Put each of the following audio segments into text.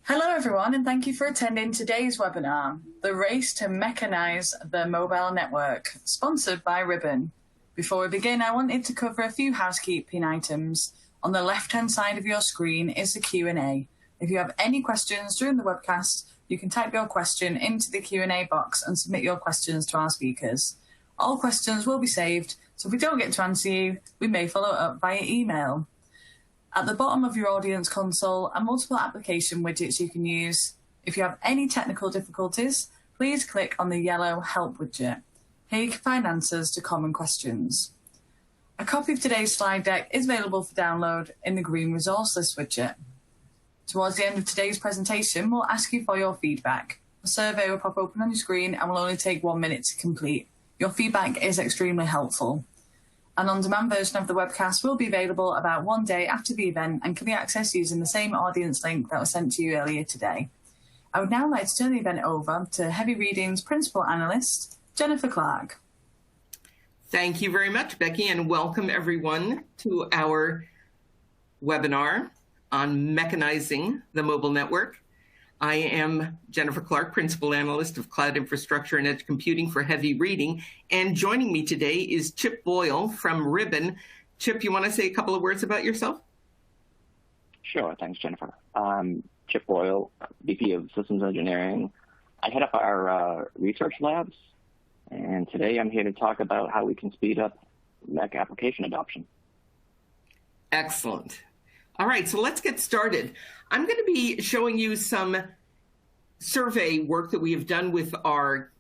Hello everyone, and thank you for attending today's webinar, The Race to MEC-anize the Mobile Network, sponsored by Ribbon. Before we begin, I wanted to cover a few housekeeping items. On the left-hand side of your screen is the Q&A. If you have any questions during the webcast, you can type your question into the Q&A box and submit your questions to our speakers. All questions will be saved, so if we don't get to answer you, we may follow up via email. At the bottom of your audience console are multiple application widgets you can use. If you have any technical difficulties, please click on the yellow Help widget. Here you can find answers to common questions. A copy of today's slide deck is available for download in the green Resource List widget. Towards the end of today's presentation, we'll ask you for your feedback. A survey will pop open on your screen and will only take 1 minute to complete. Your feedback is extremely helpful. An on-demand version of the webcast will be available about 1 day after the event and can be accessed using the same audience link that was sent to you earlier today. I would now like to turn the event over to Heavy Reading's Principal Analyst, Jennifer Clark. Thank you very much, Becky, and welcome everyone to our webinar on mechanizing the mobile network. I am Jennifer Clark, Principal Analyst of Cloud Infrastructure and Edge Computing for Heavy Reading. And joining me today is Chip Boyle from Ribbon. Chip, you want to say a couple of words about yourself? Sure, thanks, Jennifer. Chip Boyle, VP of Systems Engineering. I head up our research labs, and today I'm here to talk about how we can speed up MEC application adoption. Excellent. All right, so let's get started. I'm going to be showing you some survey work that we have done with our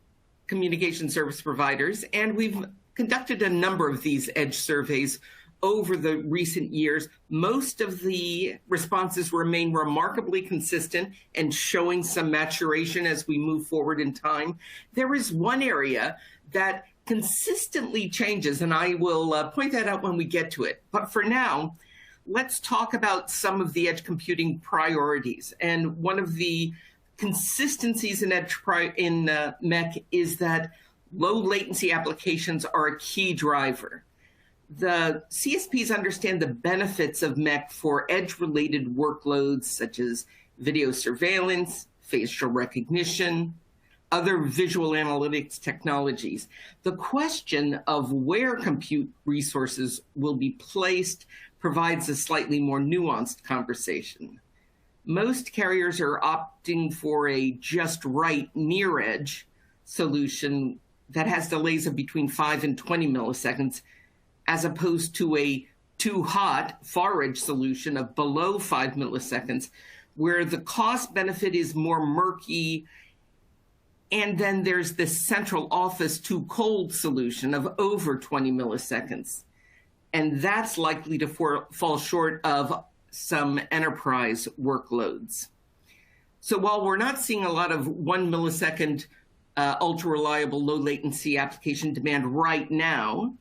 communication service providers, and we've conducted a number of these edge surveys over the recent years. Most of the responses remain remarkably consistent and showing some maturation as we move forward in time. There is one area that consistently changes, and I will point that out when we get to it. But for now, let's talk about some of the edge computing priorities. And one of the consistencies in MEC is that low latency applications are a key driver. The CSPs understand the benefits of MEC for edge-related workloads such as video surveillance, facial recognition, other visual analytics technologies. The question of where compute resources will be placed provides a slightly more nuanced conversation. Most carriers are opting for a just right near edge solution that has delays of between 5 and 20 milliseconds, as opposed to a too hot far edge solution of below 5 milliseconds, where the cost benefit is more murky. And then there's the central office too cold solution of over 20 milliseconds. And that's likely to fall short of some enterprise workloads. So while we're not seeing a lot of 1 millisecond ultra-reliable low latency application demand right now,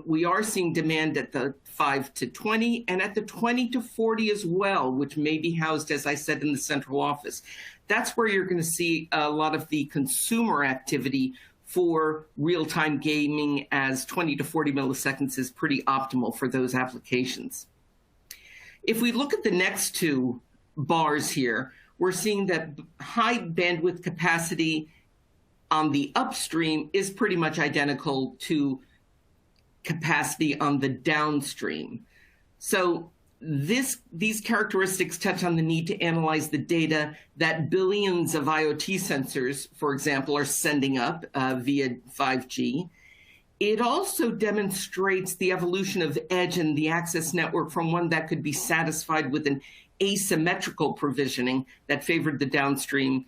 we are seeing demand at the 5 to 20 and at the 20 to 40 as well, which may be housed, as I said, in the central office. That's where you're going to see a lot of the consumer activity for real-time gaming, as 20 to 40 milliseconds is pretty optimal for those applications. If we look at the next two bars here, we're seeing that high bandwidth capacity on the upstream is pretty much identical to capacity on the downstream. So these characteristics touch on the need to analyze the data that billions of IoT sensors, for example, are sending up via 5G. It also demonstrates the evolution of edge and the access network from one that could be satisfied with an asymmetrical provisioning that favored the downstream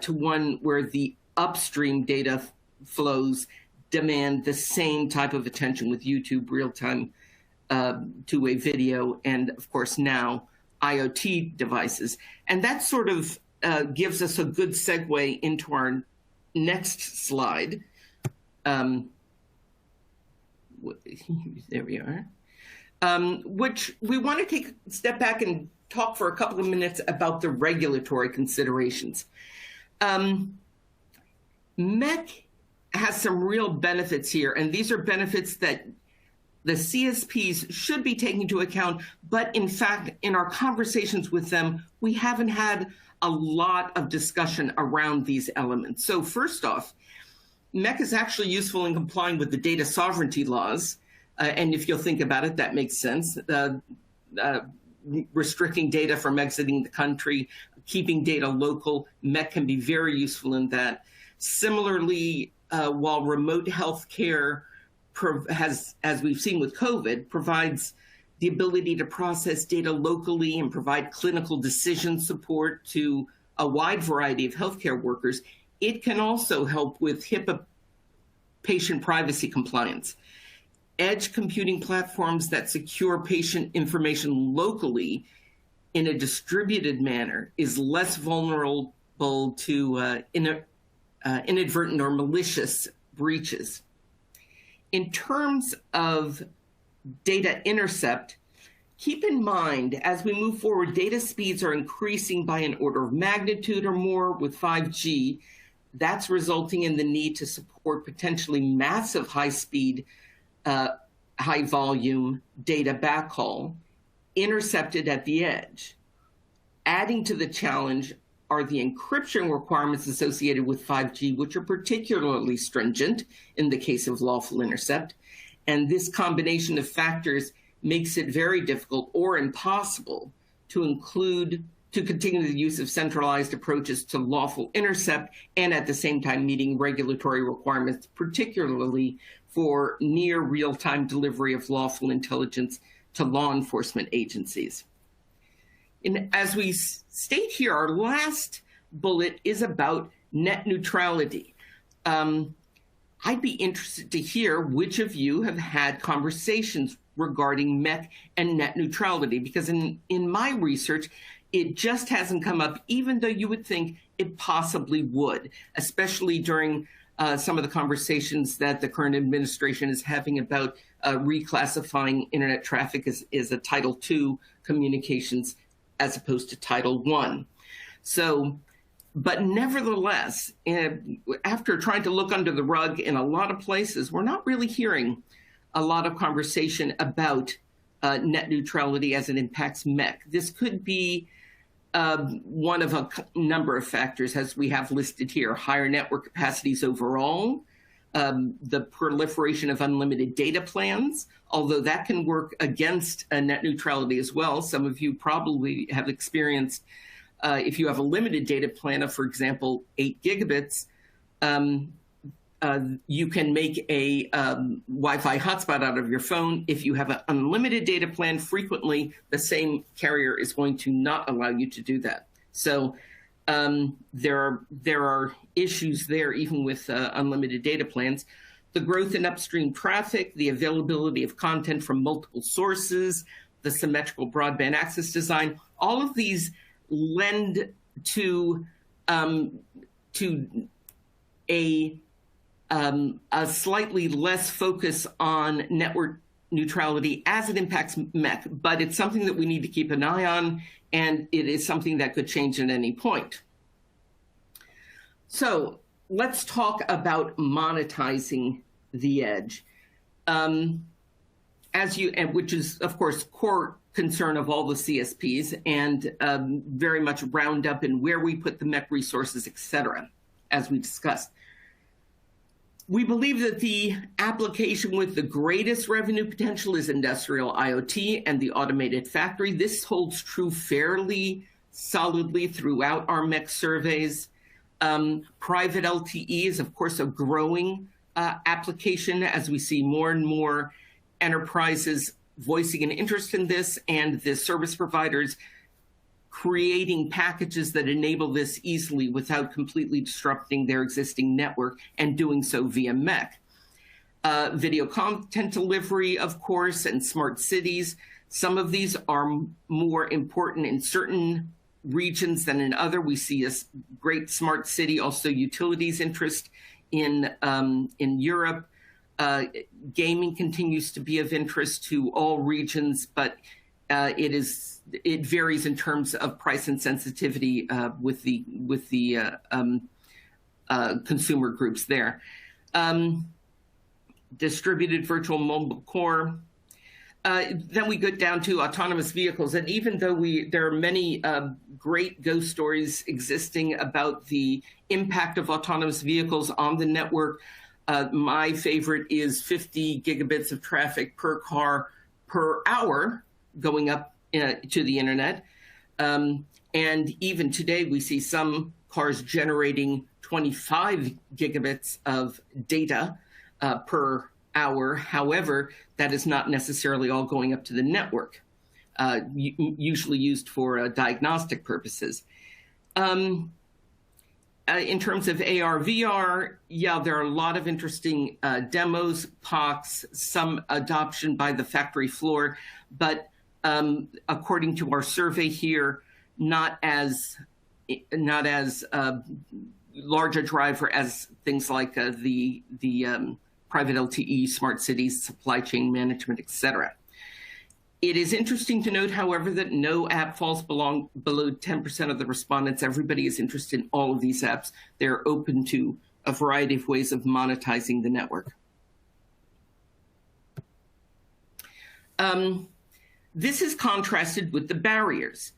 to one where the upstream data flows demand the same type of attention with YouTube real-time two-way video, and of course now IoT devices. And that sort of gives us a good segue into our next slide. There we are. Which we want to take a step back and talk for a couple of minutes about the regulatory considerations. MEC has some real benefits here, and these are benefits that the CSPs should be taken into account, but in fact, in our conversations with them, we haven't had a lot of discussion around these elements. So first off, MEC is actually useful in complying with the data sovereignty laws. And if you'll think about it, that makes sense. Restricting data from exiting the country, keeping data local, MEC can be very useful in that. Similarly, while remote healthcare has, as we've seen with COVID, provides the ability to process data locally and provide clinical decision support to a wide variety of healthcare workers, it can also help with HIPAA patient privacy compliance. Edge computing platforms that secure patient information locally in a distributed manner is less vulnerable to inadvertent or malicious breaches. In terms of data intercept, keep in mind, as we move forward, data speeds are increasing by an order of magnitude or more with 5G. That's resulting in the need to support potentially massive high-speed, high-volume data backhaul intercepted at the edge. Adding to the challenge are the encryption requirements associated with 5G, which are particularly stringent in the case of lawful intercept. And this combination of factors makes it very difficult or impossible to continue the use of centralized approaches to lawful intercept and at the same time meeting regulatory requirements, particularly for near real-time delivery of lawful intelligence to law enforcement agencies. As we state here, our last bullet is about net neutrality. I'd be interested to hear which of you have had conversations regarding MEC and net neutrality, because in my research, it just hasn't come up, even though you would think it possibly would, especially during some of the conversations that the current administration is having about reclassifying internet traffic as a Title II communications as opposed to Title I. So, but nevertheless, after trying to look under the rug in a lot of places, we're not really hearing a lot of conversation about net neutrality as it impacts MEC. This could be one of a number of factors, as we have listed here: higher network capacities overall, the proliferation of unlimited data plans, although that can work against net neutrality as well. Some of you probably have experienced, if you have a limited data plan of, for example, 8 gigabits, you can make a Wi-Fi hotspot out of your phone. If you have an unlimited data plan, frequently the same carrier is going to not allow you to do that. So there are issues there, even with unlimited data plans. The growth in upstream traffic, the availability of content from multiple sources, the symmetrical broadband access design, all of these lend to a slightly less focus on network neutrality as it impacts MEC, but it's something that we need to keep an eye on, and it is something that could change at any point. So let's talk about monetizing the edge, which is, of course, core concern of all the CSPs, and very much round up in where we put the MEC resources, et cetera, as we discussed. We believe that the application with the greatest revenue potential is industrial IoT and the automated factory. This holds true fairly solidly throughout our MEC surveys. Private LTE is, of course, a growing application as we see more and more enterprises voicing an interest in this, and the service providers creating packages that enable this easily without completely disrupting their existing network, and doing so via MEC. Video content delivery, of course, and smart cities. Some of these are more important in certain regions than in other. We see a great smart city, also utilities interest in Europe. Gaming continues to be of interest to all regions, but it varies in terms of price and sensitivity with the consumer groups there. Distributed virtual mobile core, Then we get down to autonomous vehicles. And even though there are many great ghost stories existing about the impact of autonomous vehicles on the network, my favorite is 50 gigabits of traffic per car per hour going up to the internet. And even today, we see some cars generating 25 gigabits of data per hour. However, that is not necessarily all going up to the network, usually used for diagnostic purposes. In terms of AR, VR, yeah, there are a lot of interesting demos, POCs, some adoption by the factory floor, but according to our survey here, not as large a driver as things like the private LTE, smart cities, supply chain management, etc. It is interesting to note, however, that no app falls below 10% of the respondents. Everybody is interested in all of these apps. They're open to a variety of ways of monetizing the network. This is contrasted with the barriers.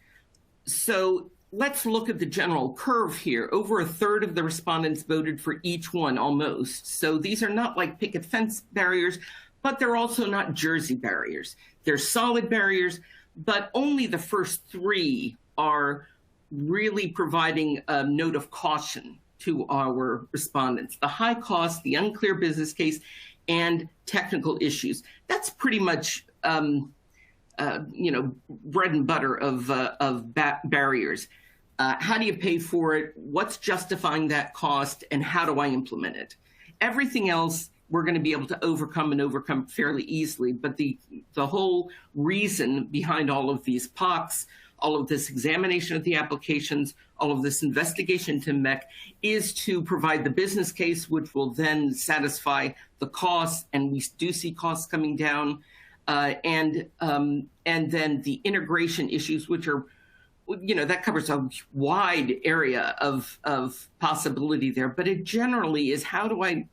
So let's look at the general curve here. Over a third of the respondents voted for each one, almost. So these are not like picket fence barriers, but they're also not Jersey barriers. They're solid barriers, but only the first three are really providing a note of caution to our respondents. The high cost, the unclear business case, and technical issues. That's pretty much bread and butter of barriers. How do you pay for it? What's justifying that cost? And how do I implement it? Everything else we're going to be able to overcome fairly easily. But the whole reason behind all of these POCs, all of this examination of the applications, all of this investigation to MEC is to provide the business case, which will then satisfy the costs. And we do see costs coming down. And then the integration issues, which are, that covers a wide area of possibility there. But it generally is, how do I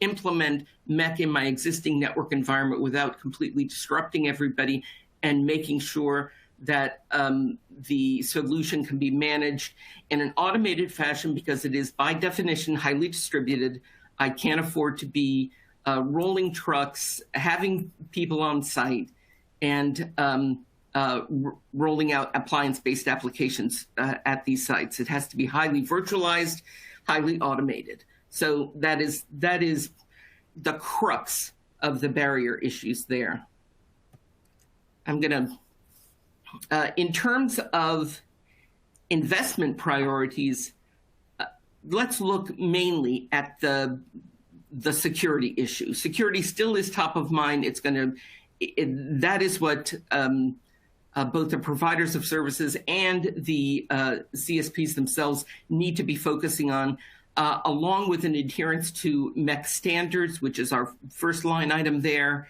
implement MEC in my existing network environment without completely disrupting everybody and making sure that the solution can be managed in an automated fashion, because it is by definition highly distributed. I can't afford to be rolling trucks, having people on site, and rolling out appliance-based applications at these sites. It has to be highly virtualized, highly automated. So that is the crux of the barrier issues there. I'm going to, in terms of investment priorities, let's look mainly at the security issue. Security still is top of mind. That is what both the providers of services and the CSPs themselves need to be focusing on, along with an adherence to MEC standards, which is our first line item there.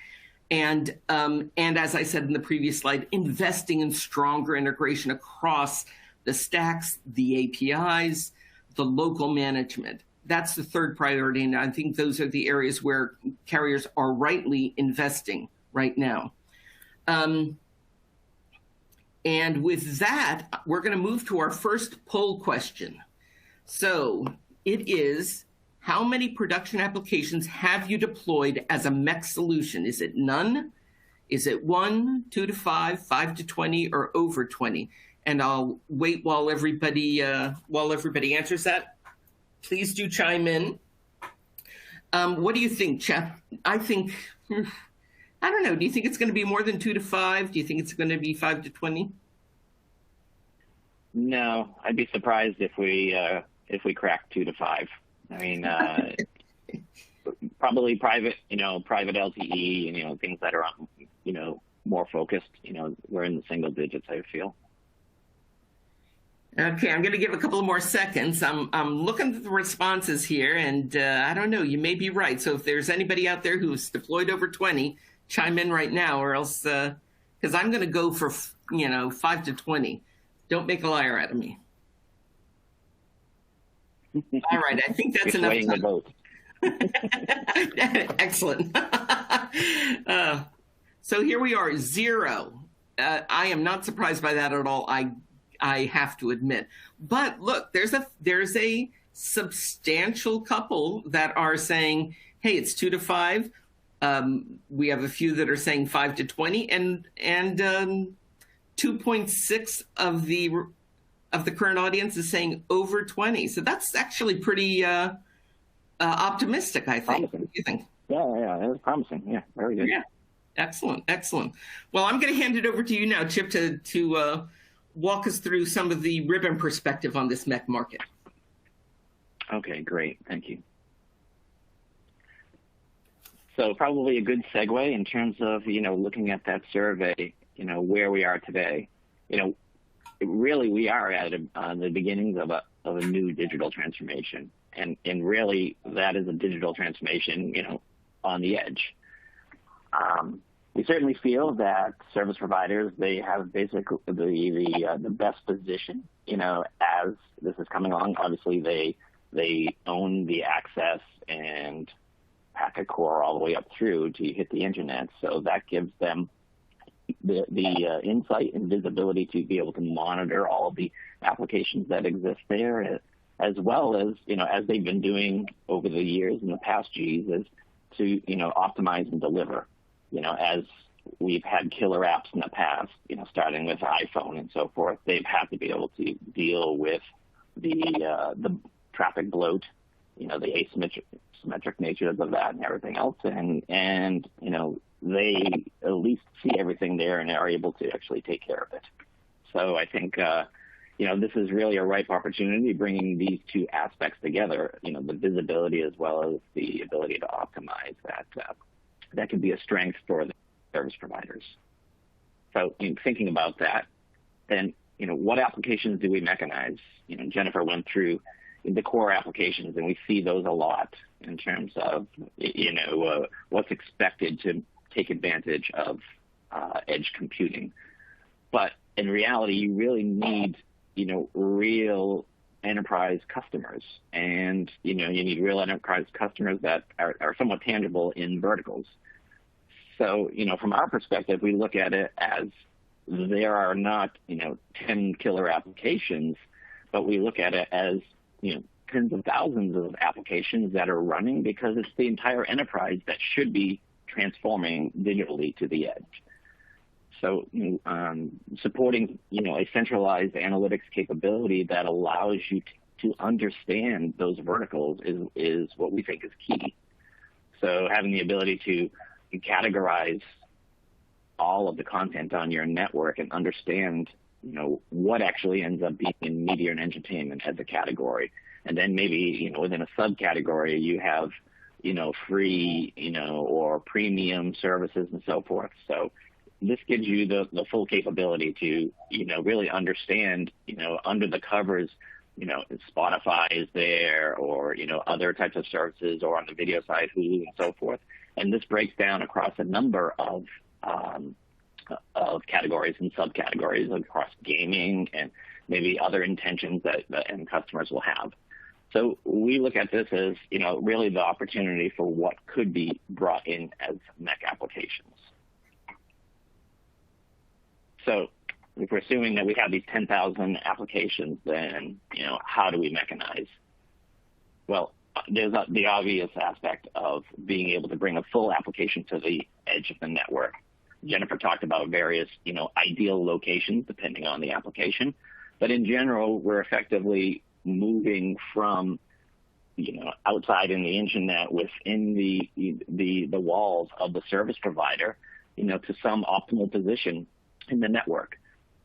And as I said in the previous slide, investing in stronger integration across the stacks, the APIs, the local management. That's the third priority, and I think those are the areas where carriers are rightly investing right now. And with that, we're going to move to our first poll question. So it is, how many production applications have you deployed as a MEC solution? Is it none? Is it 1, 2 to 5, 5 to 20, or over 20? And I'll wait while everybody answers that. Please do chime in. What do you think, Chap? I think, I don't know. Do you think it's going to be more than 2 to 5? Do you think it's going to be 5 to 20? No, I'd be surprised if we crack 2 to 5. I mean, probably private LTE, things that are, more focused. We're in the single digits, I feel. Okay, I'm going to give a couple of more seconds. I'm looking at the responses here, and I don't know, you may be right. So if there's anybody out there who's deployed over 20, chime in right now, or else, because I'm going to go for, 5 to 20. Don't make a liar out of me. All right, I think that's enough time. The vote. Excellent. So here we are, 0. I am not surprised by that at all. I have to admit. But look, there's a substantial couple that are saying, hey, it's 2 to 5. We have a few that are saying 5 to 20, and 2.6 of the current audience is saying over 20. So that's actually pretty optimistic, I think. Promising. What do you think? Yeah, it was promising. Yeah, very good. Yeah, excellent. Well, I'm going to hand it over to you now, Chip, to walk us through some of the ribbon perspective on this MEC market. Okay, great. Thank you. So probably a good segue in terms of, looking at that survey, where we are today. Really we are at the beginnings of a new digital transformation. And really that is a digital transformation, on the edge. We certainly feel that service providers, they have basically the best position, as this is coming along. Obviously they own the access and packet core all the way up through to hit the internet. So that gives them the insight and visibility to be able to monitor all of the applications that exist there, as well as, as they've been doing over the years in the past Gs, is to, optimize and deliver, as we've had killer apps in the past, starting with iPhone and so forth. They've had to be able to deal with the traffic bloat, the asymmetric nature of that and everything else. And they at least see everything there and are able to actually take care of it. So I think, this is really a ripe opportunity, bringing these two aspects together, the visibility as well as the ability to optimize that can be a strength for the service providers. So thinking about that, then, what applications do we MEC-anize? Jennifer went through the core applications, and we see those a lot in terms of, what's expected to take advantage of edge computing. But in reality, you really need, real enterprise customers. And, you need real enterprise customers that are somewhat tangible in verticals. So, from our perspective, we look at it as there are not, 10 killer applications, but we look at it as, tens of thousands of applications that are running, because it's the entire enterprise that should be transforming digitally to the edge. So supporting, a centralized analytics capability that allows you to understand those verticals is what we think is key. So having the ability to categorize all of the content on your network and understand, what actually ends up being in media and entertainment as a category. And then maybe, within a subcategory, you have, free, or premium services and so forth. So this gives you the full capability to, really understand, under the covers, Spotify is there, or, other types of services, or on the video side, Hulu and so forth. And this breaks down across a number of categories and subcategories across gaming and maybe other intentions that end customers will have. So we look at this as, really the opportunity for what could be brought in as MEC applications. So if we're assuming that we have these 10,000 applications, then, how do we MEC-anize? Well, there's the obvious aspect of being able to bring a full application to the edge of the network. Jennifer talked about various, ideal locations depending on the application. But in general, we're effectively moving from, outside in the internet within the walls of the service provider, to some optimal position in the network.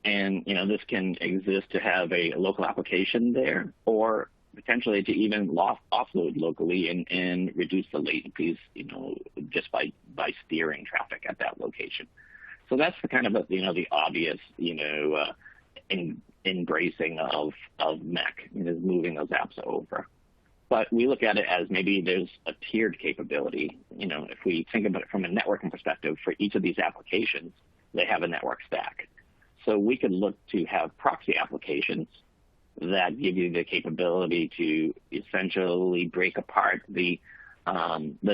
And, this can exist to have a local application there, or potentially to even offload locally and reduce the latencies, just by steering traffic at that location. So that's the kind of, the obvious, embracing of MEC, is moving those apps over. But we look at it as maybe there's a tiered capability. If we think about it from a networking perspective, for each of these applications, they have a network stack. So we could look to have proxy applications that give you the capability to essentially break apart the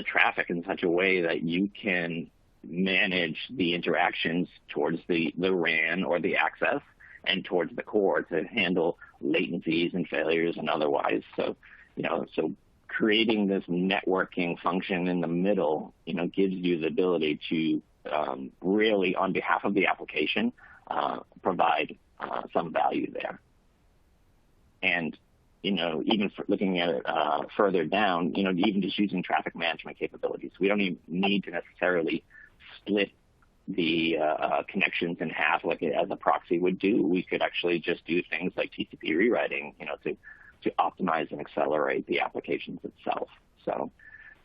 traffic in such a way that you can manage the interactions towards the RAN or the access and towards the core to handle latencies and failures and otherwise. So, so creating this networking function in the middle, gives you the ability to really, on behalf of the application, provide some value there. And, even for looking at it further down, even just using traffic management capabilities, we don't even need to necessarily split the connections in half like as a proxy would do. We could actually just do things like TCP rewriting, to optimize and accelerate the applications itself. So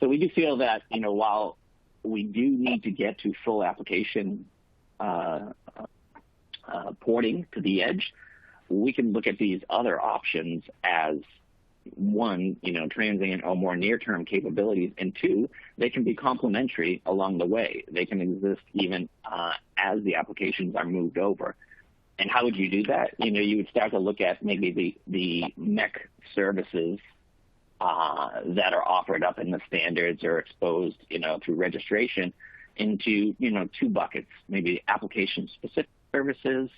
we do feel that, while we do need to get to full application porting to the edge, we can look at these other options as one, transient or more near-term capabilities, and two, they can be complementary along the way. They can exist even as the applications are moved over. And how would you do that? You would start to look at maybe the MEC services that are offered up in the standards or exposed, through registration into, two buckets, maybe application-specific services,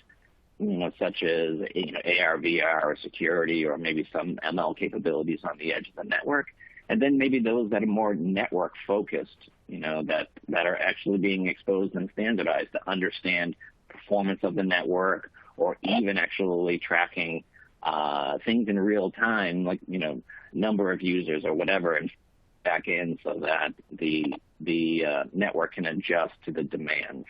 such as, AR, VR, or security, or maybe some ML capabilities on the edge of the network. And then maybe those that are more network focused, that are actually being exposed and standardized to understand performance of the network, or even actually tracking things in real time, like, number of users or whatever, and back in so that the network can adjust to the demands.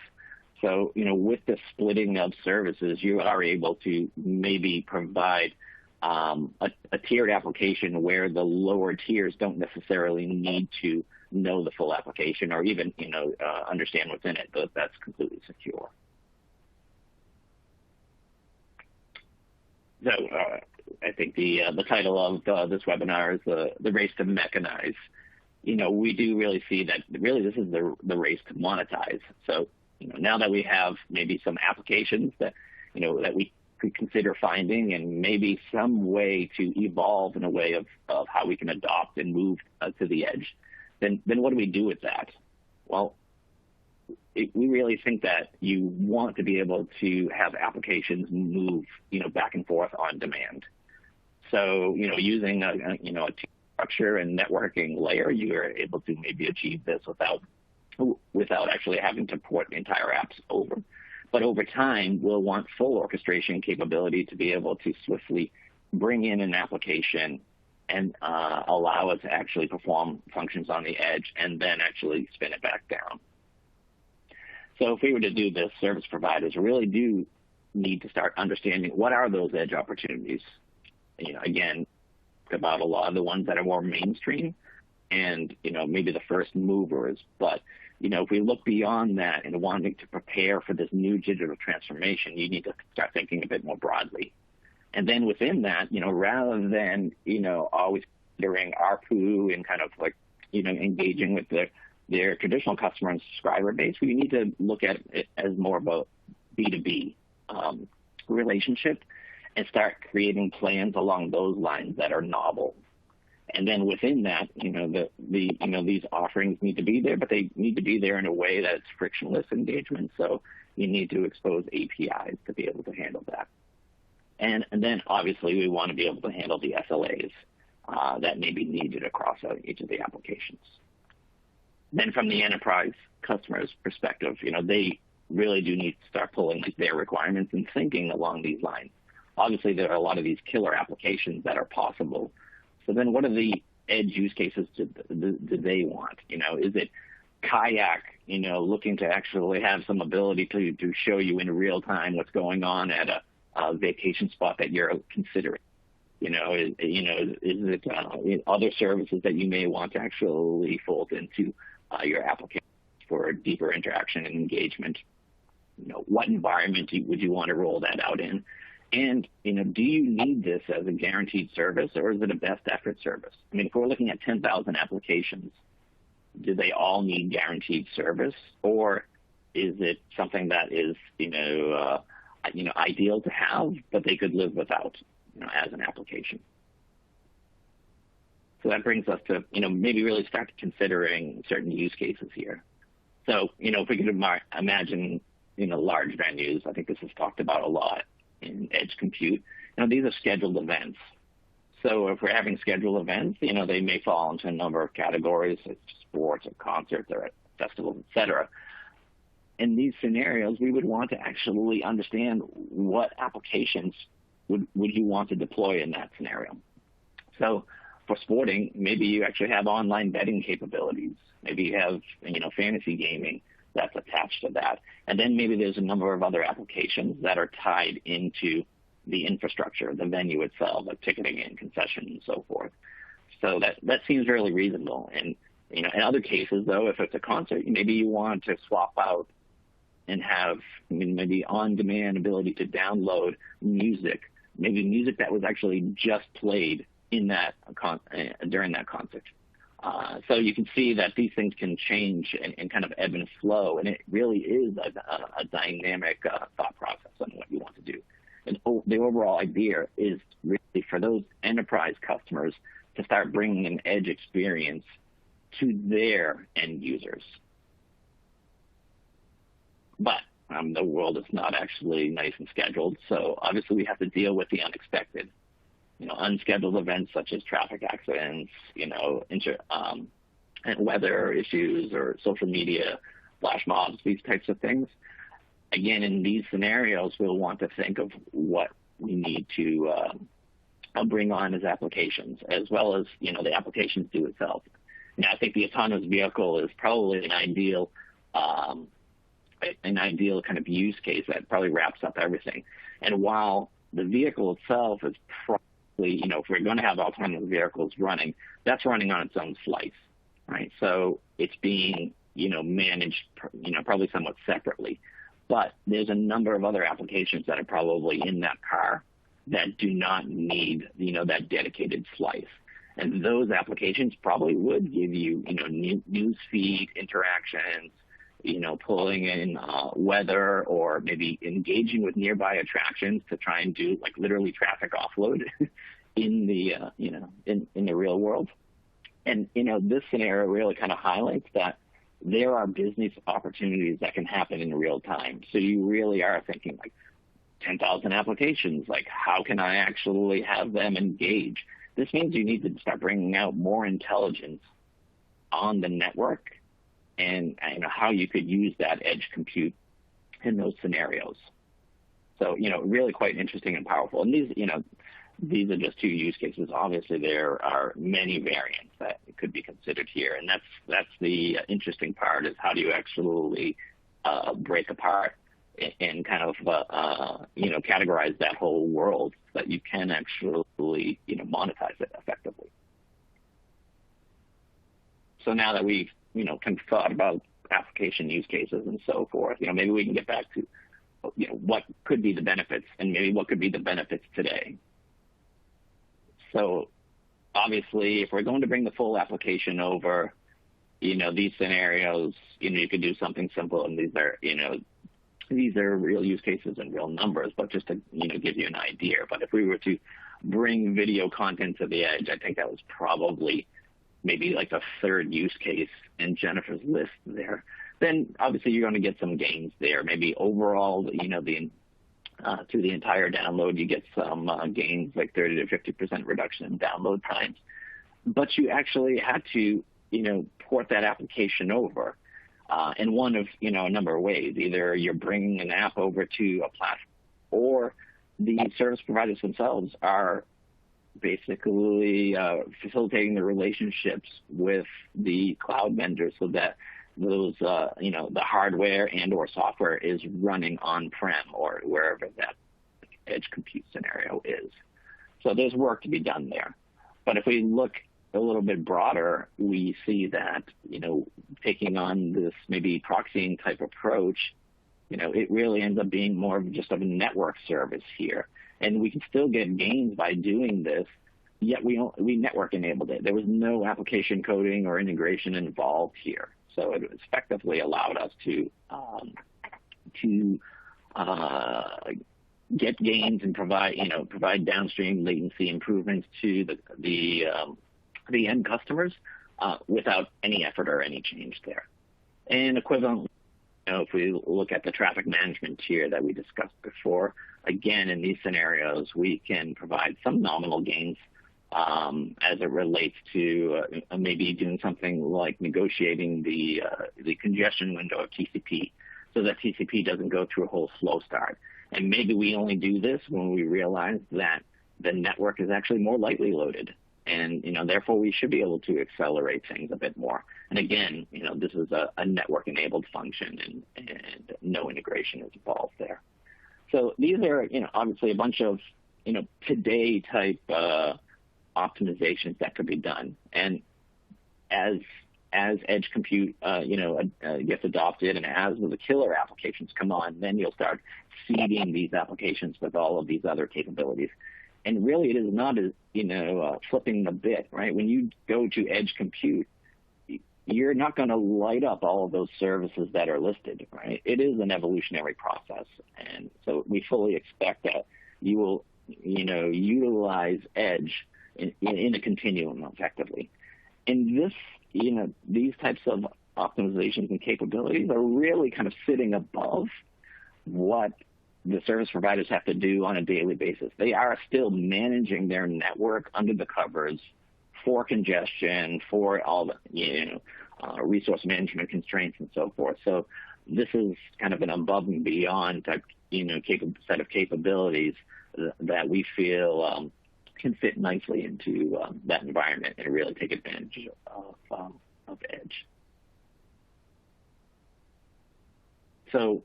So, with the splitting of services, you are able to maybe provide a tiered application where the lower tiers don't necessarily need to know the full application or even, understand what's in it, but that's completely secure. So I think the title of this webinar is the race to MEC-anize. We do really see that really this is the race to monetize. So, now that we have maybe some applications that, that we could consider finding, and maybe some way to evolve in a way of how we can adopt and move to the edge, then what do we do with that? Well, we really think that you want to be able to have applications move, back and forth on demand. So, using a structure and networking layer, you are able to maybe achieve this without actually having to port the entire apps over. But over time, we'll want full orchestration capability to be able to swiftly bring in an application and allow it to actually perform functions on the edge and then actually spin it back down. So if we were to do this, service providers really do need to start understanding what are those edge opportunities. Again, about a lot of the ones that are more mainstream and, maybe the first movers. But, if we look beyond that and wanting to prepare for this new digital transformation, you need to start thinking a bit more broadly. And then within that, rather than, always considering ARPU and kind of like, engaging with their traditional customer and subscriber base, we need to look at it as more of a B2B relationship and start creating plans along those lines that are novel. And then within that, these offerings need to be there, but they need to be there in a way that's frictionless engagement. So you need to expose APIs to be able to handle that. And then obviously we want to be able to handle the SLAs that may be needed across each of the applications. Then from the enterprise customer's perspective, they really do need to start pulling their requirements and thinking along these lines. Obviously, there are a lot of these killer applications that are possible. So then what are the edge use cases do they want? Is it kayak, looking to actually have some ability to show you in real time what's going on at a vacation spot that you're considering? Is it other services that you may want to actually fold into your application for deeper interaction and engagement? What environment would you want to roll that out in? And, do you need this as a guaranteed service, or is it a best effort service? I mean, if we're looking at 10,000 applications, do they all need guaranteed service, or is it something that is, ideal to have, but they could live without, as an application? So that brings us to, maybe really start considering certain use cases here. So, if we could imagine, large venues, I think this is talked about a lot in edge compute. These are scheduled events. So if we're having scheduled events, they may fall into a number of categories, like sports or concerts or festivals, et cetera. In these scenarios, we would want to actually understand what applications would you want to deploy in that scenario. So for sporting, maybe you actually have online betting capabilities. Maybe you have, fantasy gaming that's attached to that. And then maybe there's a number of other applications that are tied into the infrastructure, the venue itself, like ticketing and concession and so forth. So that seems really reasonable. And, in other cases, though, if it's a concert, maybe you want to swap out and have maybe on-demand ability to download music, maybe music that was actually just played in that during that concert. So you can see that these things can change and kind of ebb and flow, and it really is a dynamic thought process on what you want to do. And the overall idea is really for those enterprise customers to start bringing an edge experience to their end users. But the world is not actually nice and scheduled, so obviously we have to deal with the unexpected. Unscheduled events such as traffic accidents, and weather issues or social media, flash mobs, these types of things. Again, in these scenarios, we'll want to think of what we need to bring on as applications, as well as, the applications do itself. Now, I think the autonomous vehicle is probably an ideal kind of use case that probably wraps up everything. And while the vehicle itself is probably, if we're going to have autonomous vehicles running, that's running on its own slice, right? So it's being, managed, probably somewhat separately. But there's a number of other applications that are probably in that car that do not need, that dedicated slice. And those applications probably would give you, news feed interactions, pulling in weather, or maybe engaging with nearby attractions to try and do like literally traffic offload in the, in the real world. And, this scenario really kind of highlights that there are business opportunities that can happen in real time. So you really are thinking like 10,000 applications, like how can I actually have them engage? This means you need to start bringing out more intelligence on the network and how you could use that edge compute in those scenarios. So, really quite interesting and powerful. And these are just two use cases. Obviously, there are many variants that could be considered here, and that's the interesting part, is how do you actually break apart and kind of categorize that whole world so that you can actually monetize it effectively. So now that we've kind of thought about application use cases and so forth, maybe we can get back to what could be the benefits, and maybe what could be the benefits today. So obviously, if we're going to bring the full application over, these scenarios, you could do something simple, and these are real use cases and real numbers, but just to give you an idea. But if we were to bring video content to the edge, I think that was probably maybe like the third use case in Jennifer's list there. Then obviously you're going to get some gains there. Maybe overall, through the entire download, you get some gains like 30 to 50% reduction in download times. But you actually had to, port that application over in one of, a number of ways. Either you're bringing an app over to a platform, or the service providers themselves are basically facilitating the relationships with the cloud vendors so that those, the hardware and or software is running on-prem or wherever that edge compute scenario is. So there's work to be done there. But if we look a little bit broader, we see that, taking on this maybe proxying type approach, it really ends up being more of just of a network service here. And we can still get gains by doing this, yet we network enabled it. There was no application coding or integration involved here. So it effectively allowed us to get gains and provide downstream latency improvements to the end customers without any effort or any change there. And equivalent, if we look at the traffic management tier that we discussed before, again, in these scenarios, we can provide some nominal gains as it relates to maybe doing something like negotiating the congestion window of TCP so that TCP doesn't go through a whole slow start. And maybe we only do this when we realize that the network is actually more lightly loaded. And, therefore we should be able to accelerate things a bit more. And again, this is a network-enabled function and no integration is involved there. So these are, obviously a bunch of, today type optimizations that could be done. And as edge compute, gets adopted and as the killer applications come on, then you'll start seeding these applications with all of these other capabilities. And really, it is not as, flipping the bit, right? When you go to edge compute, you're not going to light up all of those services that are listed, right? It is an evolutionary process. And so we fully expect that you will, utilize edge in a continuum effectively. And this, these types of optimizations and capabilities are really kind of sitting above what the service providers have to do on a daily basis. They are still managing their network under the covers for congestion, for all the, resource management constraints and so forth. So this is kind of an above and beyond type, set of capabilities that we feel can fit nicely into that environment and really take advantage of edge. So,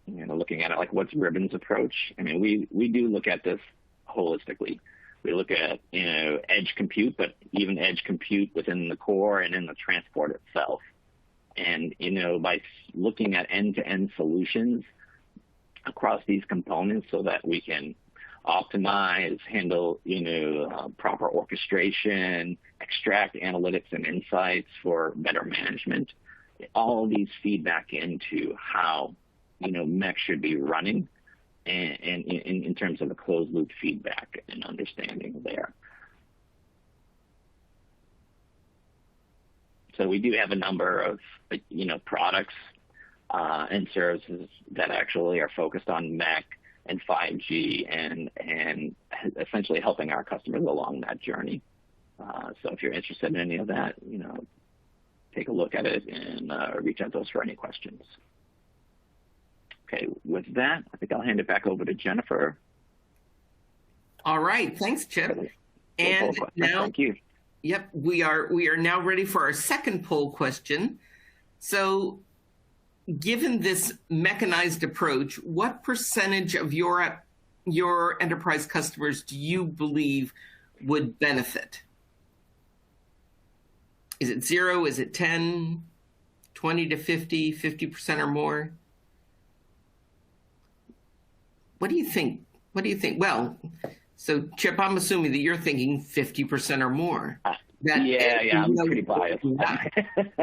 looking at it like what's Ribbon's approach? I mean, we do look at this holistically. We look at, edge compute, but even edge compute within the core and in the transport itself. And, by looking at end-to-end solutions across these components so that we can optimize, handle, proper orchestration, extract analytics and insights for better management, all of these feedback into how MEC should be running and in terms of the closed loop feedback and understanding there. So we do have a number of, products and services that actually are focused on MEC and 5G and essentially helping our customers along that journey. So if you're interested in any of that, take a look at it and reach out to us for any questions. Okay, with that, I think I'll hand it back over to Jennifer. All right, thanks, Chip. And now, thank you. Yep, we are now ready for our second poll question. So, given this mechanized approach, what percentage of your enterprise customers do you believe would benefit? Is it 0? Is it 10, 20 to 50, 50% or more? What do you think? Well, so Chip, I'm assuming that you're thinking 50% or more. I'm pretty biased.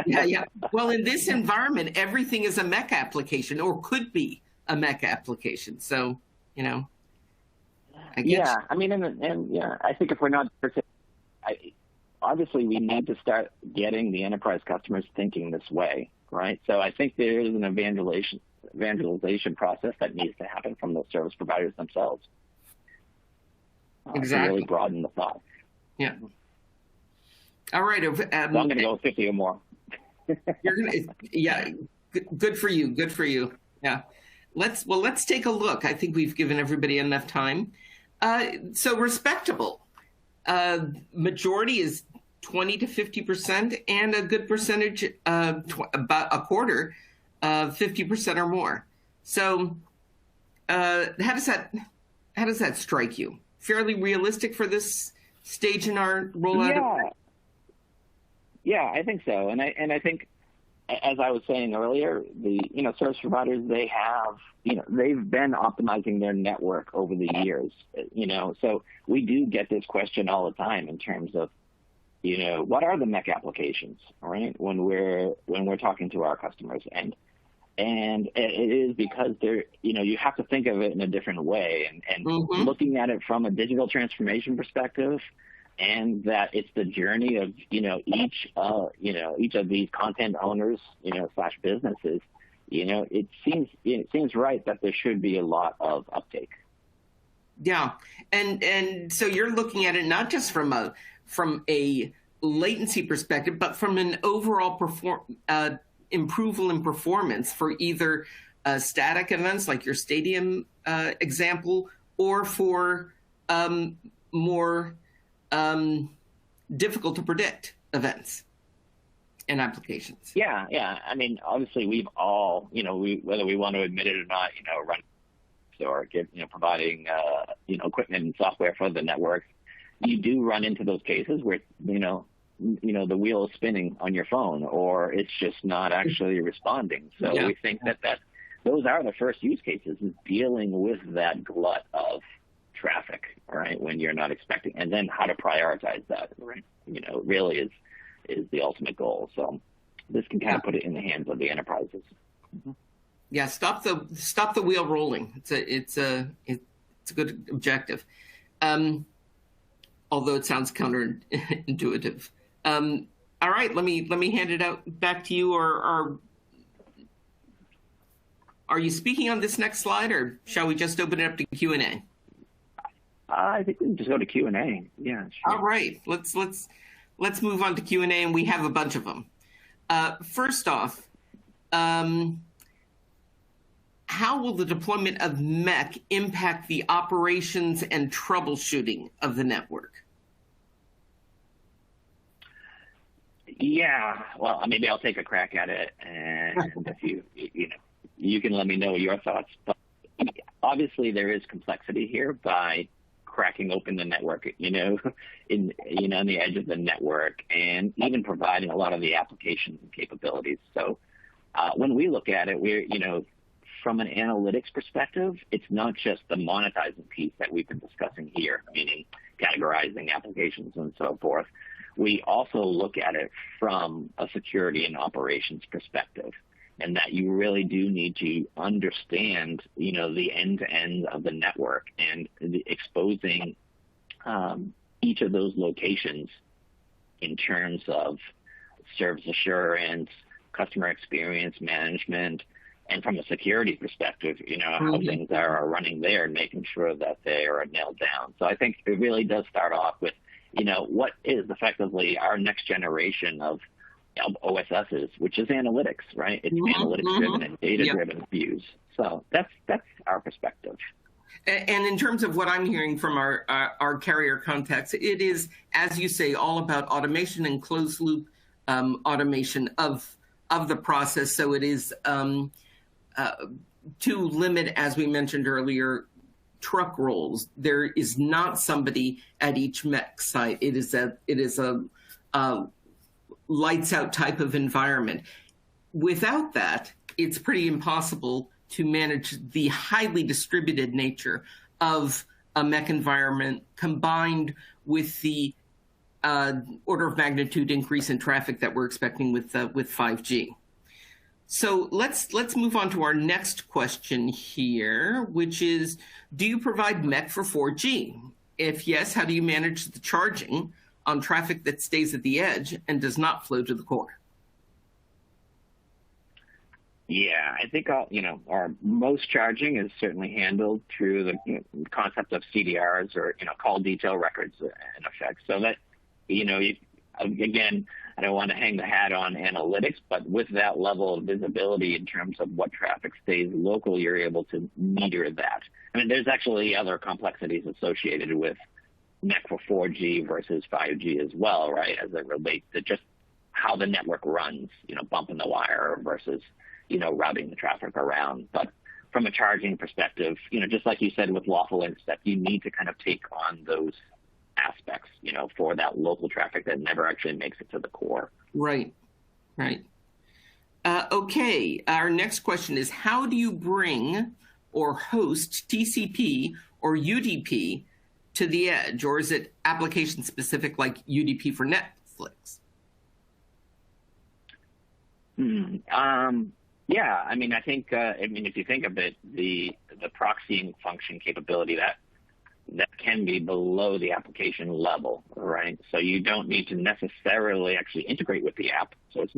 Yeah. Well, in this environment, everything is a MEC application or could be a MEC application. So, I guess. Yeah, I mean, I think if we're not, obviously we need to start getting the enterprise customers thinking this way, right? So I think there is an evangelization process that needs to happen from the service providers themselves. Exactly. To really broaden the thought. Yeah. All right. So I'm going to go with 50 or more. Good for you. Good for you. Yeah. Let's take a look. I think we've given everybody enough time. So respectable. Majority is 20 to 50%, and a good percentage, about a quarter, 50% or more. So, how does that strike you? Fairly realistic for this stage in our rollout? Yeah, I think so. And I think, as I was saying earlier, the service providers, they have they've been optimizing their network over the years. So we do get this question all the time in terms of what are the MEC applications, right? When we're talking to our customers, and it is because they're you have to think of it in a different way, and looking at it from a digital transformation perspective, and that it's the journey of each of these content owners slash businesses. It seems right that there should be a lot of uptake. Yeah, and so you're looking at it not just from a latency perspective, but from an overall improvement in performance for either static events like your stadium example, or for more difficult to predict events and applications. Yeah. I mean, obviously, we've all, whether we want to admit it or not, run or providing equipment and software for the networks. You do run into those cases where the wheel is spinning on your phone, or it's just not actually responding. So we think that those are the first use cases, is dealing with that glut of traffic, right, when you're not expecting, and then how to prioritize that, right, really is the ultimate goal. So this can kind of put it in the hands of the enterprises. Mm-hmm. Yeah, stop the wheel rolling. It's a good objective, although it sounds counterintuitive. All right, let me hand it out back to you. Or are you speaking on this next slide, or shall we just open it up to Q&A? I think we can just go to Q&A. Yeah, sure. All right, let's move on to Q&A, and we have a bunch of them. First off, how will the deployment of MEC impact the operations and troubleshooting of the network? Yeah, well, maybe I'll take a crack at it, and if you can let me know your thoughts. But obviously, there is complexity here by cracking open the network, on the edge of the network, and even providing a lot of the applications and capabilities. So when we look at it, we're, from an analytics perspective, it's not just the monetizing piece that we've been discussing here, meaning categorizing applications and so forth. We also look at it from a security and operations perspective, and that you really do need to understand, the end-to-end of the network and exposing each of those locations in terms of service assurance, customer experience management, and from a security perspective, how things are running there and making sure that they are nailed down. So I think it really does start off with, what is effectively our next generation of OSSs, which is analytics, right? It's analytics-driven and data-driven views. So that's our perspective. And in terms of what I'm hearing from our carrier contacts, it is, as you say, all about automation and closed-loop automation of the process. So it is to limit, as we mentioned earlier, truck rolls. There is not somebody at each MEC site. It is a lights out type of environment. Without that, it's pretty impossible to manage the highly distributed nature of a MEC environment, combined with the order of magnitude increase in traffic that we're expecting with 5G. So let's move on to our next question here, which is, do you provide MEC for 4G? If yes, how do you manage the charging on traffic that stays at the edge and does not flow to the core? Yeah, I think our most charging is certainly handled through the concept of CDRs, or call detail records in effect. So that again, I don't want to hang the hat on analytics, but with that level of visibility in terms of what traffic stays local, you're able to meter that. I mean, there's actually other complexities associated with MEC for 4G versus 5G as well, right, as it relates to just how the network runs, bumping the wire versus, routing the traffic around. But from a charging perspective, just like you said with lawful intercept, you need to kind of take on those aspects, for that local traffic that never actually makes it to the core. Right. Okay, our next question is, how do you bring or host TCP or UDP to the edge, or is it application specific like UDP for Netflix? Yeah, I mean, I think, if you think of it, the proxying function capability that, that can be below the application level, right? So you don't need to necessarily actually integrate with the app. So it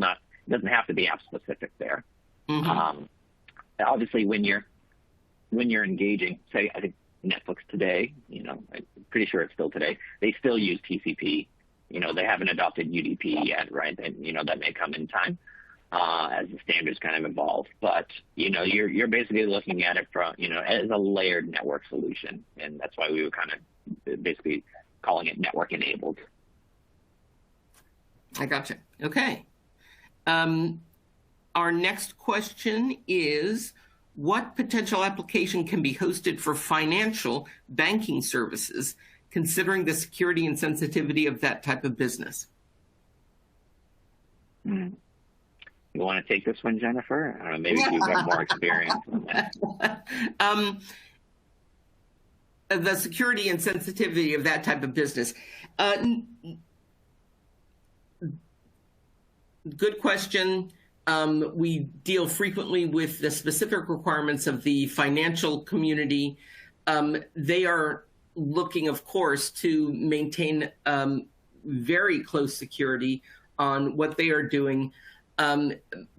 doesn't have to be app specific there. Mm-hmm. Obviously, when you're engaging, say, I think Netflix today, I'm pretty sure it's still today, they still use TCP. They haven't adopted UDP yet, right? And, that may come in time as the standards kind of evolve. But, you're basically looking at it from, as a layered network solution. And that's why we were kind of basically calling it network enabled. I gotcha. Okay. Our next question is, what potential application can be hosted for financial banking services, considering the security and sensitivity of that type of business? You want to take this one, Jennifer? I don't know, maybe you've got more experience on that. The security and sensitivity of that type of business. Good question. We deal frequently with the specific requirements of the financial community. They are looking, of course, to maintain very close security on what they are doing.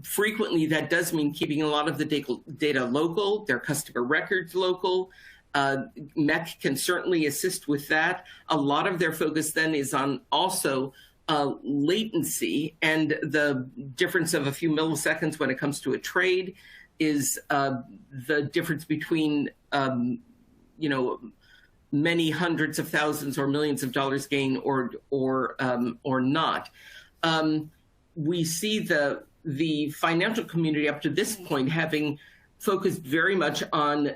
Frequently, that does mean keeping a lot of the data local, their customer records local. MEC can certainly assist with that. A lot of their focus then is on also latency, and the difference of a few milliseconds when it comes to a trade is the difference between many hundreds of thousands or millions of dollars gain or not. We see the financial community up to this point having focused very much on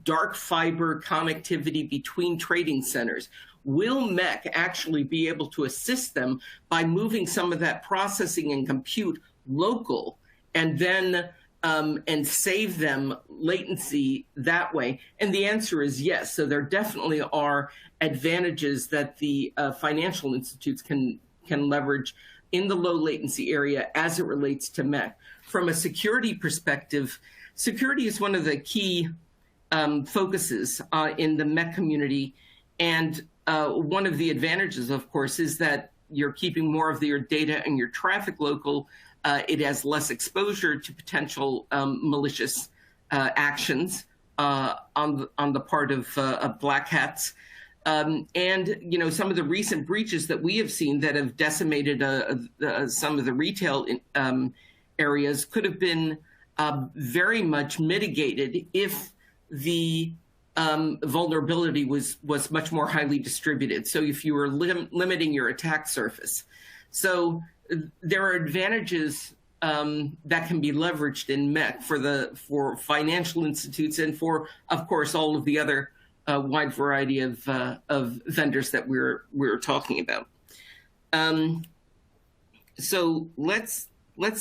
dark fiber connectivity between trading centers. Will MEC actually be able to assist them by moving some of that processing and compute local and then and save them latency that way? And the answer is yes. So there definitely are advantages that the financial institutes can leverage in the low latency area as it relates to MEC. From a security perspective, security is one of the key focuses in the MEC community. And one of the advantages, of course, is that you're keeping more of your data and your traffic local. It has less exposure to potential malicious actions on the part of black hats. And, some of the recent breaches that we have seen that have decimated some of the retail areas could have been very much mitigated if the vulnerability was much more highly distributed. So if you were limiting your attack surface. So there are advantages that can be leveraged in MEC for financial institutes and for, of course, all of the other wide variety of vendors that we're talking about. So let's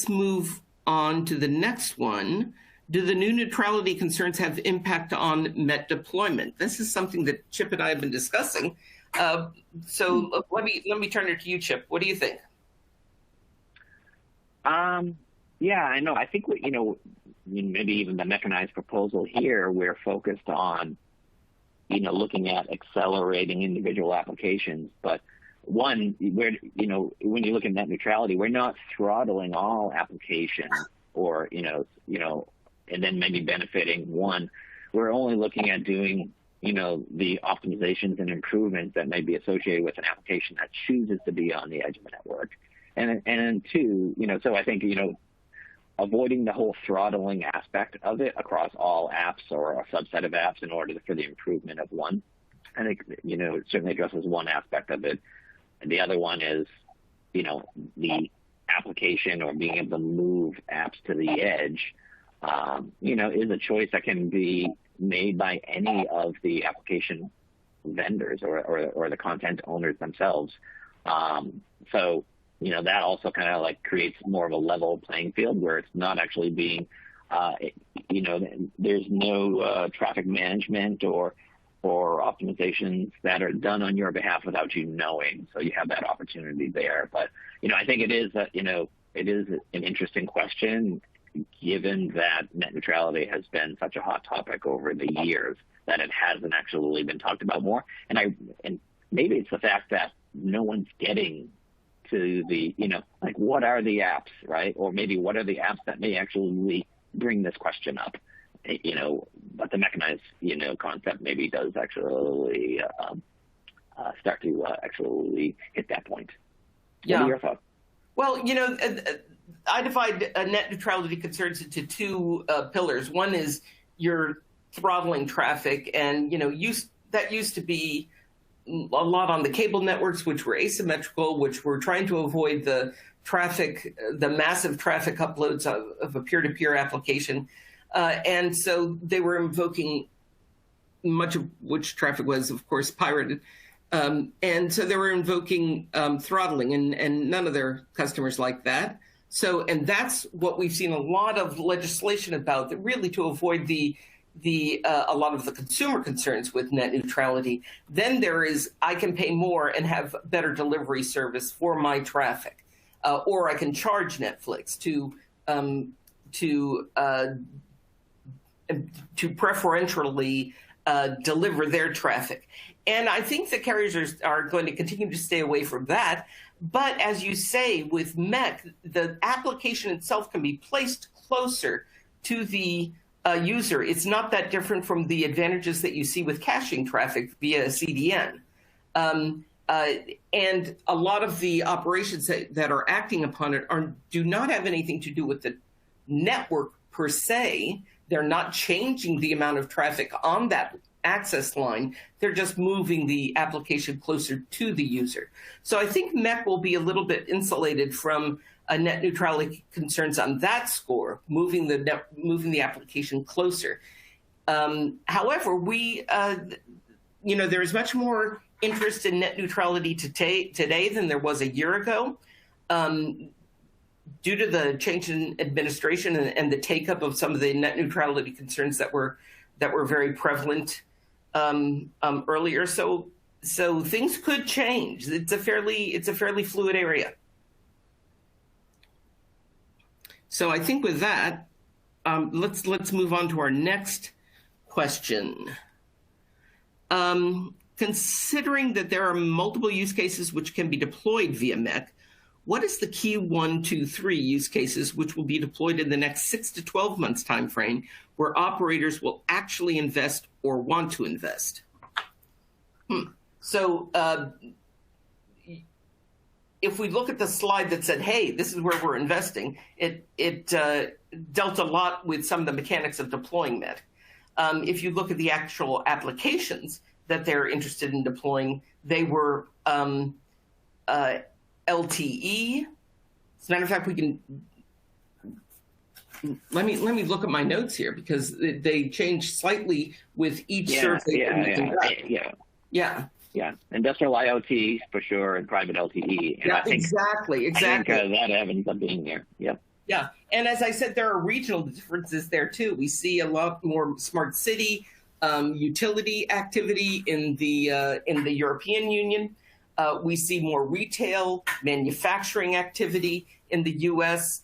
move on to the next one. Do the new neutrality concerns have impact on MET deployment? This is something that Chip and I have been discussing. So let me turn it to you, Chip. What do you think? Yeah, I know. I think maybe even the MEC-anize proposal here, we're focused on, looking at accelerating individual applications. But one, when you look at net neutrality, we're not throttling all applications or, and then maybe benefiting one. We're only looking at doing, the optimizations and improvements that may be associated with an application that chooses to be on the edge of the network. And then two, so I think, avoiding the whole throttling aspect of it across all apps or a subset of apps in order for the improvement of one. I think, it certainly addresses one aspect of it. And the other one is, the application or being able to move apps to the edge, is a choice that can be made by any of the application vendors or the content owners themselves. So, that also kind of creates more of a level playing field where it's not actually being, there's no traffic management or optimizations that are done on your behalf without you knowing. So you have that opportunity there. But, I think it is an interesting question, given that net neutrality has been such a hot topic over the years, that it hasn't actually been talked about more. And maybe it's the fact that no one's getting to the, like, what are the apps, right? Or maybe what are the apps that may actually bring this question up, but the MEC-anize, concept maybe does actually start to actually hit that point. Yeah. What are your thoughts? Well, I divide net neutrality concerns into two pillars. One is your throttling traffic, and that used to be a lot on the cable networks, which were asymmetrical, which were trying to avoid the massive traffic uploads of a peer-to-peer application, and so they were invoking, much of which traffic was, of course, pirated. And so they were invoking throttling, and none of their customers like that. So, and that's what we've seen a lot of legislation about, that really to avoid a lot of the consumer concerns with net neutrality. Then there is, I can pay more and have better delivery service for my traffic, or I can charge Netflix to preferentially deliver their traffic. And I think the carriers are going to continue to stay away from that. But as you say, with MEC, the application itself can be placed closer to the user. It's not that different from the advantages that you see with caching traffic via CDN. And a lot of the operations that are acting upon it do not have anything to do with the network per se. They're not changing the amount of traffic on that access line. They're just moving the application closer to the user. So I think MEC will be a little bit insulated from net neutrality concerns on that score, moving the application closer. However, there is much more interest in net neutrality today than there was a year ago, due to the change in administration and the take-up of some of the net neutrality concerns that were very prevalent earlier. So things could change. It's a fairly fluid area. So I think with that, let's move on to our next question. Considering that there are multiple use cases which can be deployed via MEC, what is the key 1, 2, 3 use cases which will be deployed in the next 6 to 12 months timeframe, where operators will actually invest or want to invest? So if we look at the slide that said, hey, this is where we're investing, it dealt a lot with some of the mechanics of deploying MEC. If you look at the actual applications that they're interested in deploying, they were LTE. As a matter of fact, we can let me look at my notes here, because they changed slightly with each survey. Yeah. Industrial IoT for sure, and private LTE. And I think, exactly. I think that ends up being there. Yep. Yeah, and as I said, there are regional differences there too. We see a lot more smart city utility activity in the European Union. We see more retail manufacturing activity in the U.S.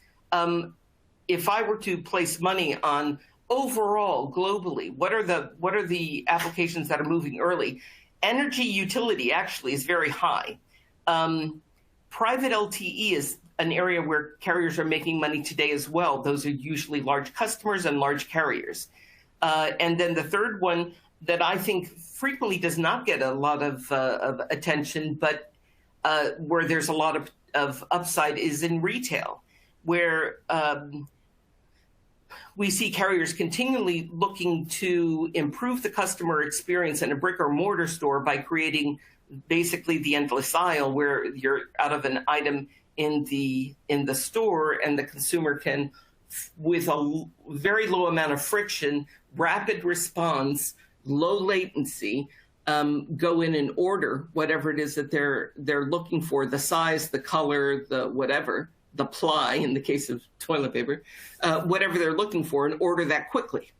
If I were to place money on overall globally, what are the applications that are moving early? Energy utility actually is very high. Private LTE is an area where carriers are making money today as well. Those are usually large customers and large carriers. And then the third one that I think frequently does not get a lot of attention, but where there's a lot of upside, is in retail, where we see carriers continually looking to improve the customer experience in a brick or mortar store by creating basically the endless aisle, where you're out of an item in the store and the consumer can, with a very low amount of friction, rapid response, low latency, go in and order whatever it is that they're looking for, the size, the color, the whatever, the ply in the case of toilet paper, whatever they're looking for, and order that quickly.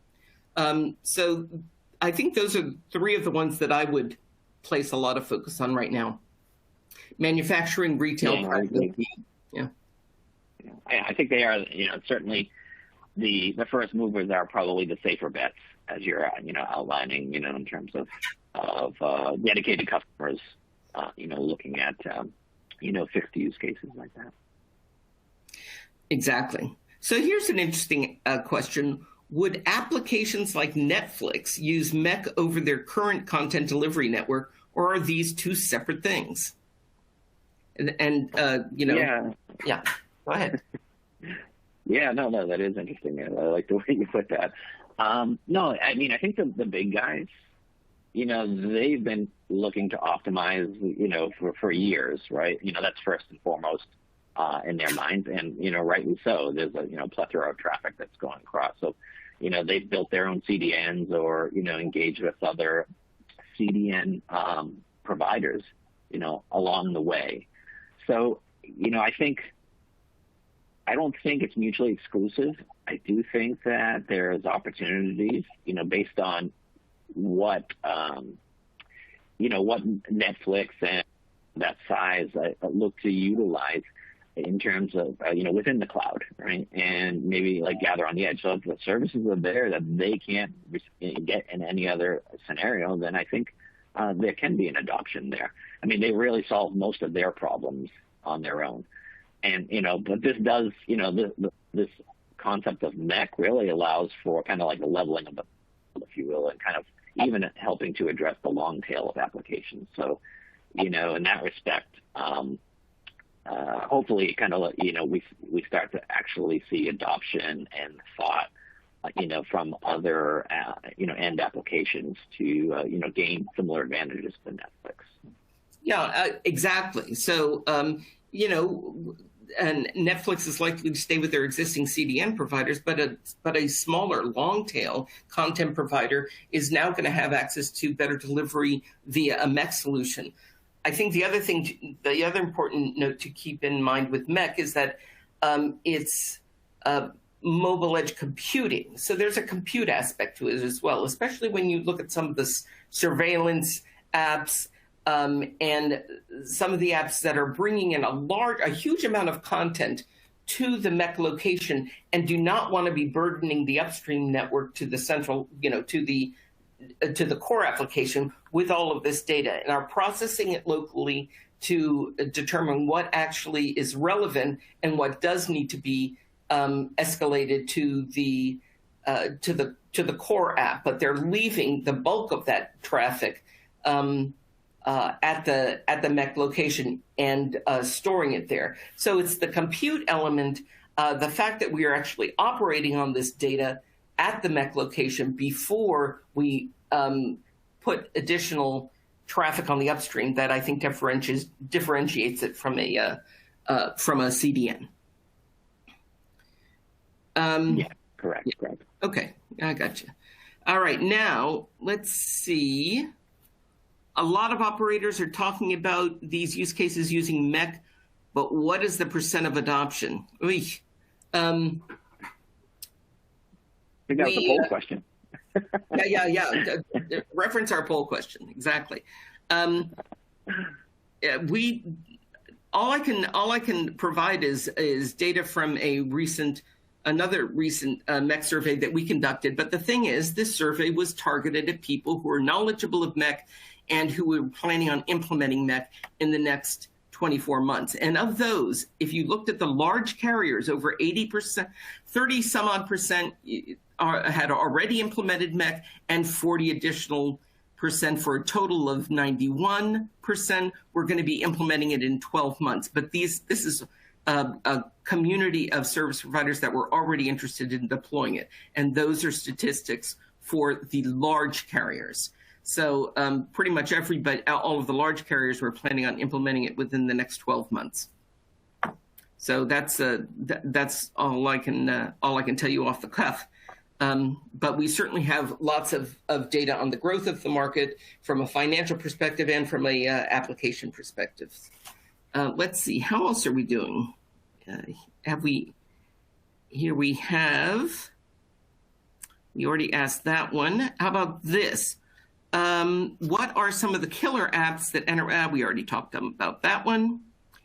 So I think those are three of the ones that I would place a lot of focus on right now. Manufacturing, retail, private. Yeah. I think they are, certainly the first movers are probably the safer bets. as you're outlining, in terms of dedicated customers, looking at fixed use cases like that. Exactly. So here's an interesting question. Would applications like Netflix use MEC over their current content delivery network, or are these two separate things? Yeah. Go ahead. Yeah, no, that is interesting. I like the way you put that. No, I mean, I think the big guys, they've been looking to optimize, for years, right? That's first and foremost in their minds, and rightly so. There's a plethora of traffic that's going across, so they've built their own CDNs or engaged with other CDN providers, along the way. So I don't think it's mutually exclusive. I do think that there's opportunities, based on what Netflix and that size look to utilize in terms of, within the cloud, right? And maybe like gather on the edge. So if the services are there that they can't get in any other scenario, then I think there can be an adoption there. I mean, they really solve most of their problems on their own. And, but this does, this concept of MEC really allows for kind of like a leveling of the, if you will, and kind of even helping to address the long tail of applications. So, in that respect, hopefully kind of, we start to actually see adoption and thought, from other, end applications to, gain similar advantages to Netflix. Yeah, exactly. So, and Netflix is likely to stay with their existing CDN providers, but a smaller long tail content provider is now going to have access to better delivery via a MEC solution. I think the other important note to keep in mind with MEC is that it's mobile edge computing. So there's a compute aspect to it as well, especially when you look at some of the surveillance apps and some of the apps that are bringing in a huge amount of content to the MEC location and do not want to be burdening the upstream network to the central, to the core application with all of this data, and are processing it locally to determine what actually is relevant and what does need to be escalated to the core app. But they're leaving the bulk of that traffic at the MEC location and storing it there. So it's the compute element, the fact that we are actually operating on this data at the MEC location before we put additional traffic on the upstream, that I think differentiates it from a CDN. Yeah, correct. Okay, I got you. All right, now let's see. A lot of operators are talking about these use cases using MEC, but what is the % of adoption? I think that was a poll question. Yeah. Reference our poll question, exactly. All I can provide is data from another recent MEC survey that we conducted. But the thing is, this survey was targeted at people who are knowledgeable of MEC and who were planning on implementing MEC in the next 24 months. And of those, if you looked at the large carriers, over 80%, 30 some odd percent had already implemented MEC, and 40 additional percent, for a total of 91% were going to be implementing it in 12 months. But this is a community of service providers that were already interested in deploying it. And those are statistics for the large carriers. So pretty much all of the large carriers were planning on implementing it within the next 12 months. So that's all I can tell you off the cuff. But we certainly have lots of data on the growth of the market from a financial perspective and from a application perspective. Let's see, how else are we doing? We already asked that one. How about this? What are some of the killer apps that enter? We already talked about that one.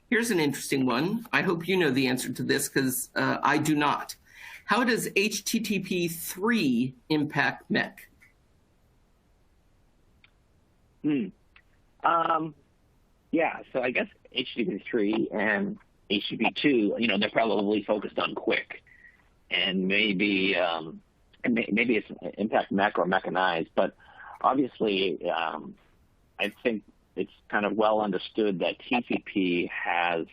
Here's an interesting one. I hope you know the answer to this, because I do not. How does HTTP 3 impact MEC? Yeah, so I guess HTTP3 and HTTP2, they're probably focused on quick, and maybe it's impact MEC or MEC-anize, but obviously I think it's kind of well understood that TCP has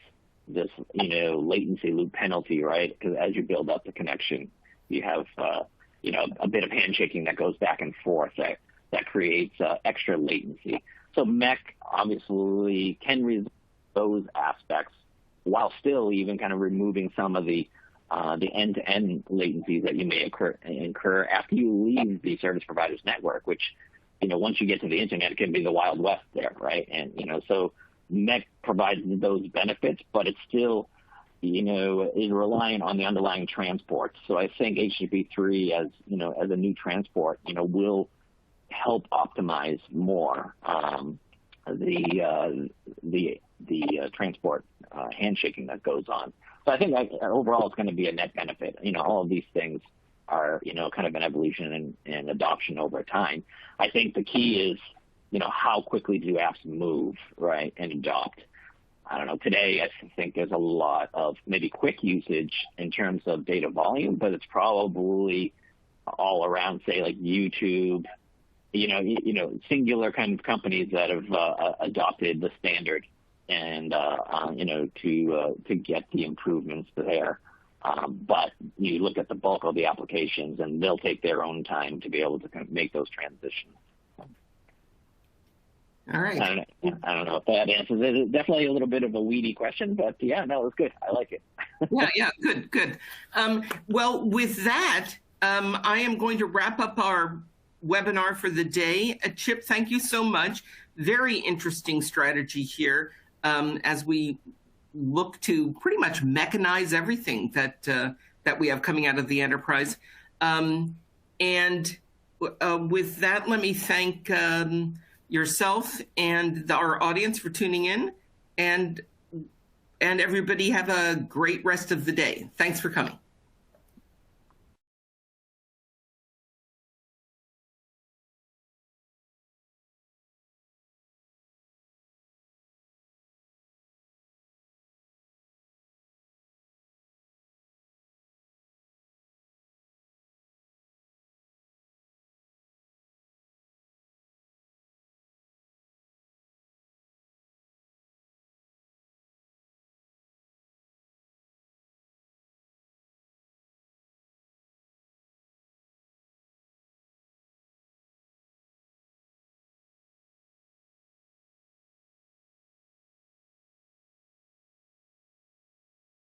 this, latency loop penalty, right? Because as you build up the connection, you have, a bit of handshaking that goes back and forth that creates extra latency. So MEC obviously can resolve those aspects while still even kind of removing some of the end-to-end latencies that you may incur after you leave the service provider's network, which, once you get to the internet, it can be the Wild West there, right? And, so MEC provides those benefits, but it's still, is reliant on the underlying transport. So I think HTTP3 as a new transport, will help optimize more the transport handshaking that goes on. So I think overall it's going to be a net benefit. All of these things are, kind of an evolution and adoption over time. I think the key is, how quickly do apps move, right, and adopt. I don't know, today I think there's a lot of maybe quick usage in terms of data volume, but it's probably all around, say, like YouTube, singular kind of companies that have adopted the standard and, to get the improvements there. But you look at the bulk of the applications and they'll take their own time to be able to kind of make those transitions. All right. I don't know if that answers it. It's definitely a little bit of a weedy question, but yeah, no, it's good. I like it. Yeah, good. Well, with that, I am going to wrap up our webinar for the day. Chip, thank you so much. Very interesting strategy here as we look to pretty much MEC-anize everything that we have coming out of the enterprise. And with that, let me thank yourself and our audience for tuning in, and everybody have a great rest of the day. Thanks for coming.